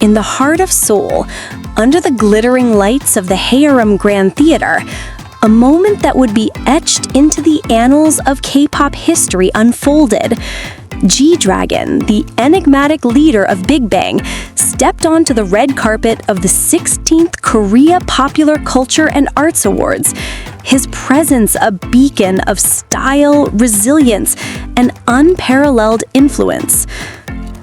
In the heart of Seoul, under the glittering lights of the Haerim Grand Theater, a moment that would be etched into the annals of K-pop history unfolded. GDragon, the enigmatic leader of Big Bang, stepped onto the red carpet of the 16th Korea Popular Culture and Arts Awards, his presence a beacon of style, resilience, and unparalleled influence.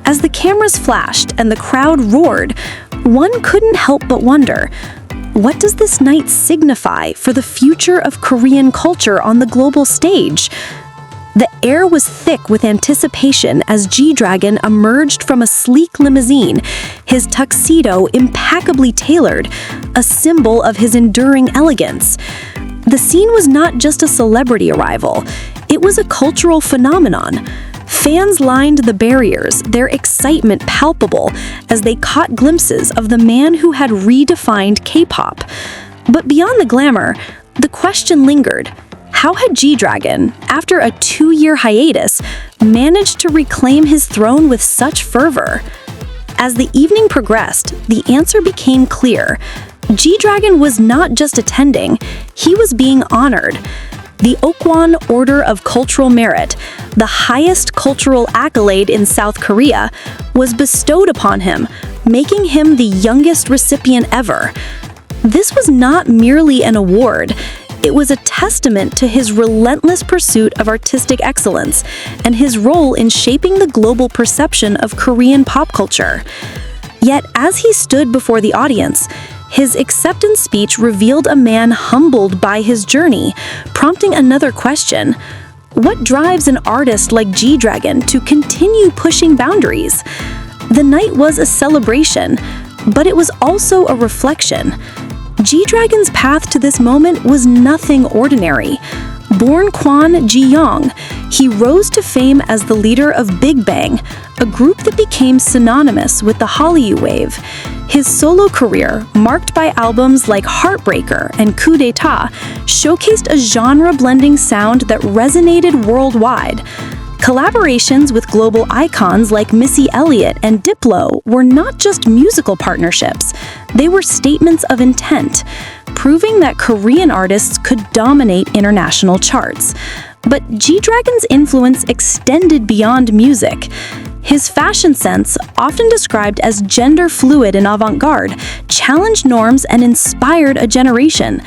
As the cameras flashed and the crowd roared, one couldn't help but wonder, what does this night signify for the future of Korean culture on the global stage? The air was thick with anticipation as GDragon emerged from a sleek limousine, his tuxedo impeccably tailored, a symbol of his enduring elegance. The scene was not just a celebrity arrival, it was a cultural phenomenon. Fans lined the barriers, their excitement palpable as they caught glimpses of the man who had redefined K-pop. But beyond the glamour, the question lingered. How had GDragon, after a 2-year hiatus, managed to reclaim his throne with such fervor? As the evening progressed, the answer became clear. GDragon was not just attending, he was being honored. The Okwon Order of Cultural Merit, the highest cultural accolade in South Korea, was bestowed upon him, making him the youngest recipient ever. This was not merely an award, it was a testament to his relentless pursuit of artistic excellence and his role in shaping the global perception of Korean pop culture. Yet, as he stood before the audience, his acceptance speech revealed a man humbled by his journey, prompting another question. What drives an artist like GDragon to continue pushing boundaries? The night was a celebration, but it was also a reflection. GDragon's path to this moment was nothing ordinary. Born Kwon Ji-young, he rose to fame as the leader of Big Bang, a group that became synonymous with the Hallyu wave. His solo career, marked by albums like Heartbreaker and Coup d'etat, showcased a genre-blending sound that resonated worldwide. Collaborations with global icons like Missy Elliott and Diplo were not just musical partnerships, they were statements of intent, proving that Korean artists could dominate international charts. But GDragon's influence extended beyond music. His fashion sense, often described as gender-fluid and avant-garde, challenged norms and inspired a generation.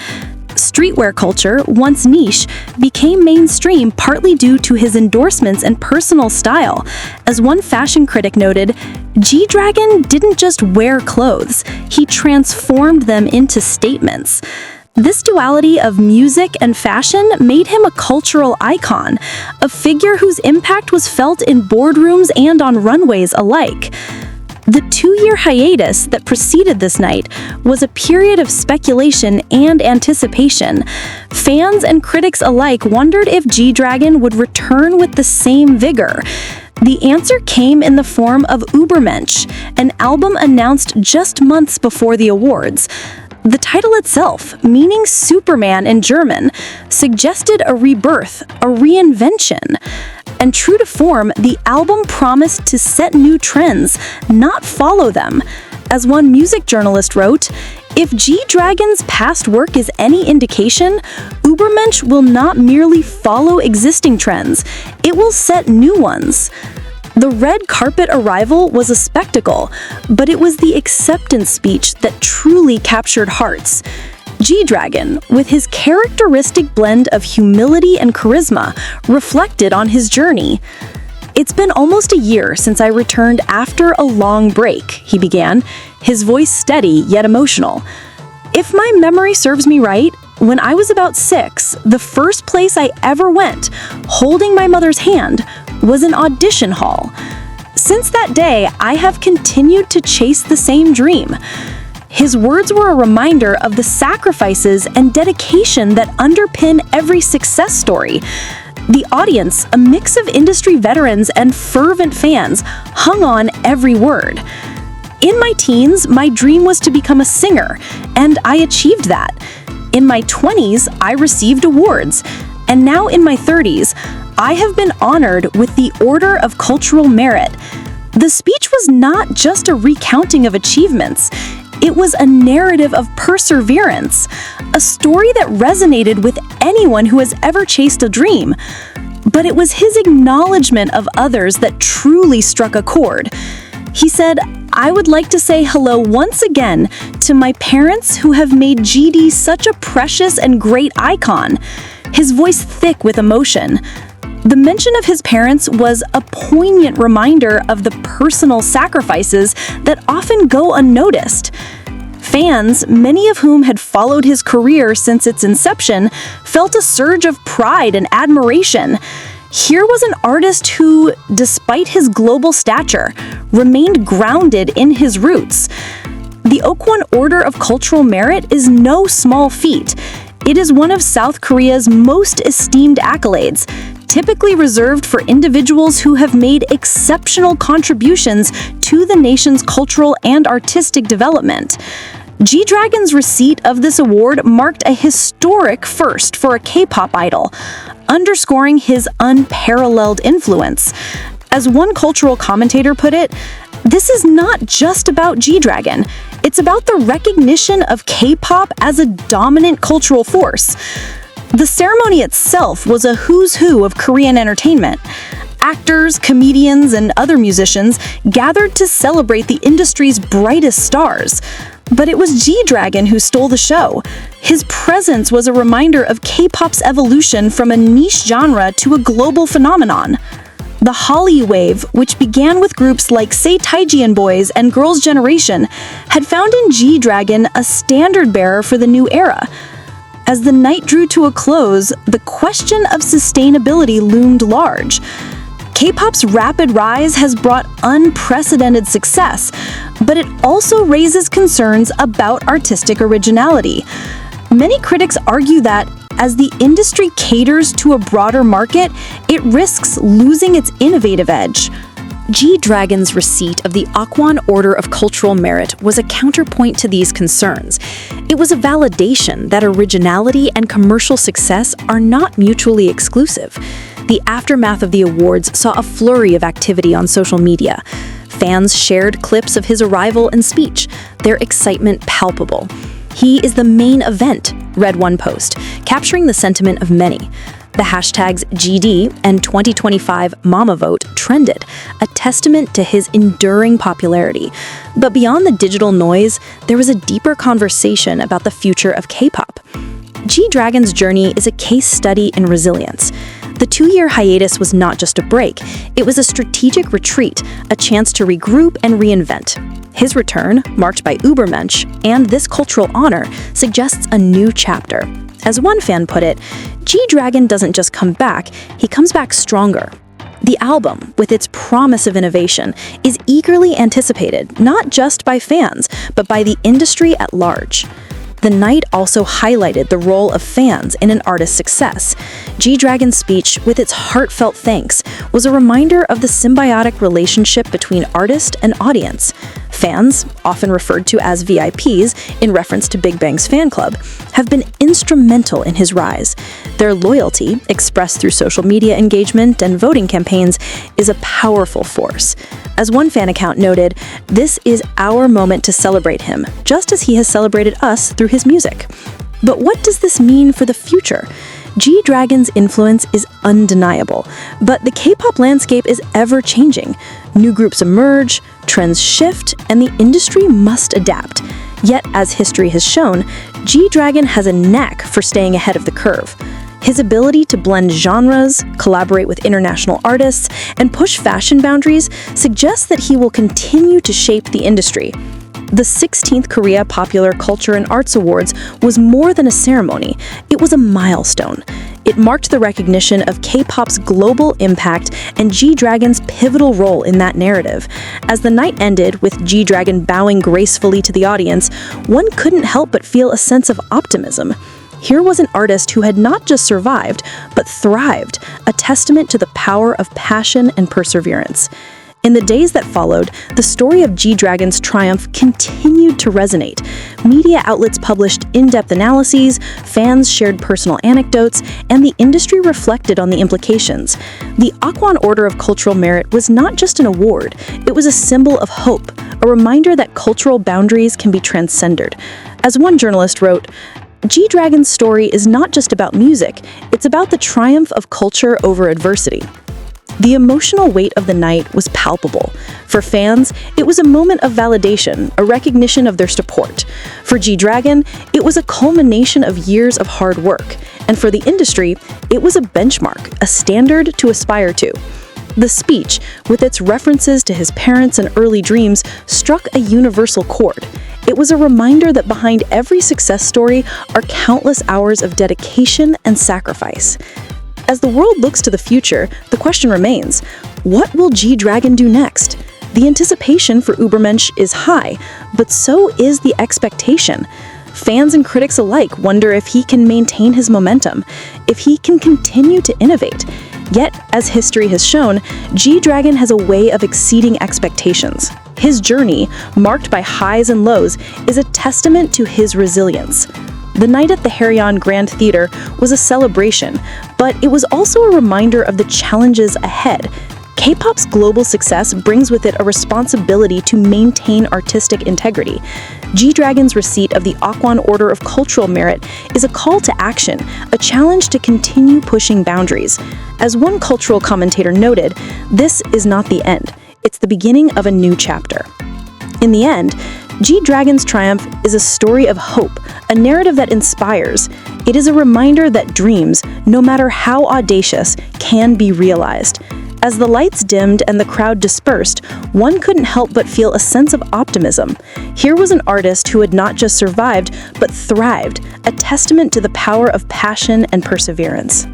Streetwear culture, once niche, became mainstream partly due to his endorsements and personal style. As one fashion critic noted, GDragon didn't just wear clothes, he transformed them into statements. This duality of music and fashion made him a cultural icon, a figure whose impact was felt in boardrooms and on runways alike. The 2-year hiatus that preceded this night was a period of speculation and anticipation. Fans and critics alike wondered if GDragon would return with the same vigor. The answer came in the form of Übermensch, an album announced just months before the awards. The title itself, meaning Superman in German, suggested a rebirth, a reinvention. And true to form, the album promised to set new trends, not follow them. As one music journalist wrote, if GDragon's past work is any indication, Übermensch will not merely follow existing trends, it will set new ones. The red carpet arrival was a spectacle, but it was the acceptance speech that truly captured hearts. GDragon, with his characteristic blend of humility and charisma, reflected on his journey. It's been almost a year since I returned after a long break, he began, his voice steady yet emotional. If my memory serves me right, when I was about 6, the first place I ever went, holding my mother's hand, was an audition hall. Since that day, I have continued to chase the same dream. His words were a reminder of the sacrifices and dedication that underpin every success story. The audience, a mix of industry veterans and fervent fans, hung on every word. In my teens, my dream was to become a singer, and I achieved that. In my 20s, I received awards, and now in my 30s, I have been honored with the Order of Cultural Merit. The speech was not just a recounting of achievements. It was a narrative of perseverance, a story that resonated with anyone who has ever chased a dream. But it was his acknowledgement of others that truly struck a chord. He said, "I would like to say hello once again to my parents who have made GD such a precious and great icon," his voice thick with emotion. The mention of his parents was a poignant reminder of the personal sacrifices that often go unnoticed. Fans, many of whom had followed his career since its inception, felt a surge of pride and admiration. Here was an artist who, despite his global stature, remained grounded in his roots. The Okwon Order of Cultural Merit is no small feat. It is one of South Korea's most esteemed accolades, typically reserved for individuals who have made exceptional contributions to the nation's cultural and artistic development. GDragon's receipt of this award marked a historic first for a K-pop idol, underscoring his unparalleled influence. As one cultural commentator put it, "This is not just about GDragon. It's about the recognition of K-pop as a dominant cultural force." The ceremony itself was a who's who of Korean entertainment. Actors, comedians, and other musicians gathered to celebrate the industry's brightest stars. But it was GDragon who stole the show. His presence was a reminder of K-pop's evolution from a niche genre to a global phenomenon. The Hallyu wave, which began with groups like Say Taejian Boys and Girls' Generation, had found in GDragon a standard bearer for the new era. As the night drew to a close, the question of sustainability loomed large. K-pop's rapid rise has brought unprecedented success, but it also raises concerns about artistic originality. Many critics argue that, as the industry caters to a broader market, it risks losing its innovative edge. GDragon's receipt of the Okwon Order of Cultural Merit was a counterpoint to these concerns. It was a validation that originality and commercial success are not mutually exclusive. The aftermath of the awards saw a flurry of activity on social media. Fans shared clips of his arrival and speech, their excitement palpable. "He is the main event," read one post, capturing the sentiment of many. The hashtags GD and 2025 Mama Vote trended, a testament to his enduring popularity. But beyond the digital noise, there was a deeper conversation about the future of K-pop. GDragon's journey is a case study in resilience. The 2-year hiatus was not just a break, it was a strategic retreat, a chance to regroup and reinvent. His return, marked by Ubermensch and this cultural honor, suggests a new chapter. As one fan put it, GDragon doesn't just come back, he comes back stronger. The album, with its promise of innovation, is eagerly anticipated not just by fans, but by the industry at large. The night also highlighted the role of fans in an artist's success. GDragon's speech, with its heartfelt thanks, was a reminder of the symbiotic relationship between artist and audience. Fans, often referred to as VIPs in reference to Big Bang's fan club, have been instrumental in his rise. Their loyalty, expressed through social media engagement and voting campaigns, is a powerful force. As one fan account noted, "This is our moment to celebrate him, just as he has celebrated us through his music." But what does this mean for the future? GDragon's influence is undeniable, but the K-pop landscape is ever-changing. New groups emerge, trends shift, and the industry must adapt. Yet, as history has shown, GDragon has a knack for staying ahead of the curve. His ability to blend genres, collaborate with international artists, and push fashion boundaries suggests that he will continue to shape the industry. The 16th Korea Popular Culture and Arts Awards was more than a ceremony, it was a milestone. It marked the recognition of K-pop's global impact and GDragon's pivotal role in that narrative. As the night ended with GDragon bowing gracefully to the audience, one couldn't help but feel a sense of optimism. Here was an artist who had not just survived, but thrived, a testament to the power of passion and perseverance. In the days that followed, the story of GDragon's triumph continued to resonate. Media outlets published in-depth analyses, fans shared personal anecdotes, and the industry reflected on the implications. The Akwon Order of Cultural Merit was not just an award, it was a symbol of hope, a reminder that cultural boundaries can be transcended. As one journalist wrote, GDragon's story is not just about music, it's about the triumph of culture over adversity. The emotional weight of the night was palpable. For fans, it was a moment of validation, a recognition of their support. For GDragon, it was a culmination of years of hard work. And for the industry, it was a benchmark, a standard to aspire to. The speech, with its references to his parents and early dreams, struck a universal chord. It was a reminder that behind every success story are countless hours of dedication and sacrifice. As the world looks to the future, the question remains, what will GDragon do next? The anticipation for Ubermensch is high, but so is the expectation. Fans and critics alike wonder if he can maintain his momentum, if he can continue to innovate. Yet, as history has shown, GDragon has a way of exceeding expectations. His journey, marked by highs and lows, is a testament to his resilience. The night at the Harion Grand Theater was a celebration, but it was also a reminder of the challenges ahead. K-pop's global success brings with it a responsibility to maintain artistic integrity. GDragon's receipt of the Akwon Order of Cultural Merit is a call to action, a challenge to continue pushing boundaries. As one cultural commentator noted, this is not the end, it's the beginning of a new chapter. In the end, GDragon's triumph is a story of hope, a narrative that inspires. It is a reminder that dreams, no matter how audacious, can be realized. As the lights dimmed and the crowd dispersed, one couldn't help but feel a sense of optimism. Here was an artist who had not just survived, but thrived, a testament to the power of passion and perseverance.